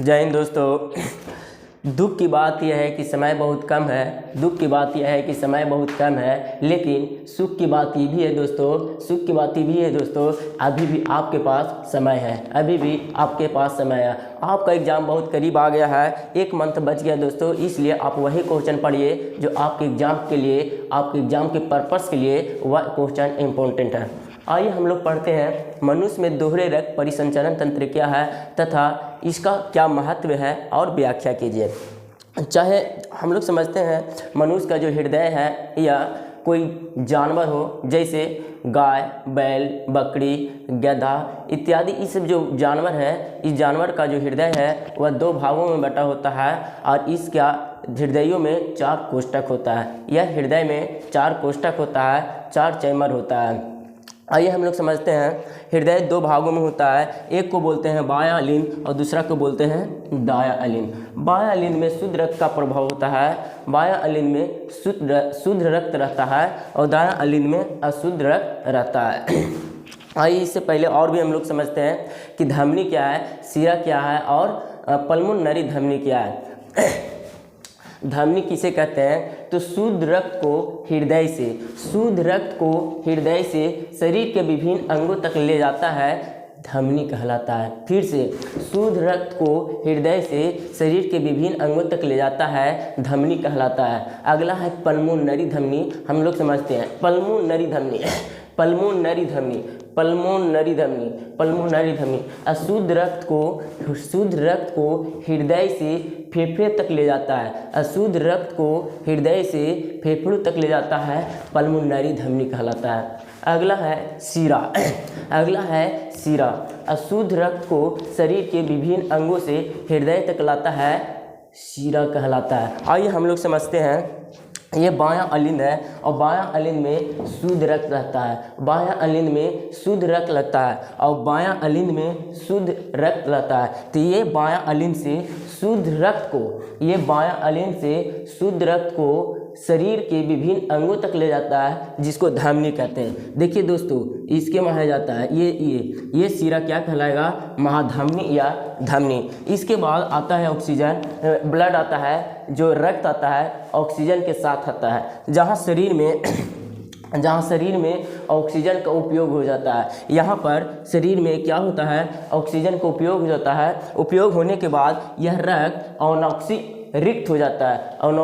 जय हिंद दोस्तों। दुख की बात यह है कि समय बहुत कम है। दुख की बात यह है कि समय बहुत कम है, लेकिन सुख की बात ये भी है दोस्तों, सुख की बात ये भी है दोस्तों, अभी भी आपके पास समय है, अभी भी आपके पास समय है। आपका एग्ज़ाम बहुत करीब आ गया है, एक मंथ बच गया दोस्तों, इसलिए आप वही क्वेश्चन पढ़िए जो आपके एग्ज़ाम के लिए, आपके एग्ज़ाम के पर्पस के लिए वह क्वेश्चन इम्पोर्टेंट है। आइए हम लोग पढ़ते हैं, मनुष्य में दोहरे रक्त परिसंचरण तंत्र क्या है तथा इसका क्या महत्व है और व्याख्या कीजिए। चाहे हम लोग समझते हैं मनुष्य का जो हृदय है या कोई जानवर हो, जैसे गाय, बैल, बकरी, गधा इत्यादि, ये सब जो जानवर हैं, इस जानवर का जो हृदय है वह दो भागों में बटा होता है और इसका हृदयों में 4 कोष्ठक होता है। यह हृदय में 4 कोष्ठक होता है, 4 चैम्बर होता है। आइए हम लोग समझते हैं, हृदय 2 भागों में होता है, एक को बोलते हैं बायां अलिंद और दूसरा को बोलते हैं दायां अलिंद। बायां अलिंद में शुद्ध रक्त का प्रभाव होता है, बायां अलिंद में शुद्ध रक्त रहता है और दायां अलिंद में अशुद्ध रक्त रहता है। आइए इससे पहले और भी हम लोग समझते हैं कि धमनी क्या है, सिरा क्या है और पल्मोनरी धमनी क्या है। धमनी किसे कहते हैं तो शुद्ध रक्त को हृदय से, शुद्ध रक्त को हृदय से शरीर के विभिन्न अंगों तक ले जाता है, धमनी कहलाता है। फिर से, शुद्ध रक्त को हृदय से शरीर के विभिन्न अंगों तक ले जाता है, धमनी कहलाता है। अगला है पल्मोनरी धमनी। हम लोग समझते हैं पल्मोनरी धमनी, पल्मोनरी धमनी, पल्मोनरी धमनी, पल्मोनरी धमनी अशुद्ध रक्त को हृदय से फेफड़े तक ले जाता है, अशुद्ध रक्त को हृदय से फेफड़ों तक ले जाता है, पल्मोनरी धमनी कहलाता है। अगला है सीरा, अगला है सीरा, अशुद्ध रक्त को शरीर के विभिन्न अंगों से हृदय तक लाता है, सीरा कहलाता है। आइए हम लोग समझते हैं, ये बायां अलिंद है और बायां अलिंद में शुद्ध रक्त रहता है, बायां अलिंद में शुद्ध रक्त लगता है और बायां अलिंद में शुद्ध रक्त रहता है। तो ये बायां अलिंद से शुद्ध रक्त को, ये बायां अलिंद से शुद्ध रक्त को शरीर के विभिन्न अंगों तक ले जाता है, जिसको धमनी कहते हैं। देखिए दोस्तों, इसके में जाता है ये सिरा क्या कहलाएगा, महाधमनी या धमनी। इसके बाद आता है ऑक्सीजन, ब्लड आता है, जो रक्त आता है ऑक्सीजन के साथ आता है, जहाँ शरीर में ऑक्सीजन का उपयोग हो जाता है। यहाँ पर शरीर में क्या होता है, ऑक्सीजन का उपयोग हो जाता है। उपयोग होने के बाद यह रक्त अनॉक्सी रिक्त हो जाता है।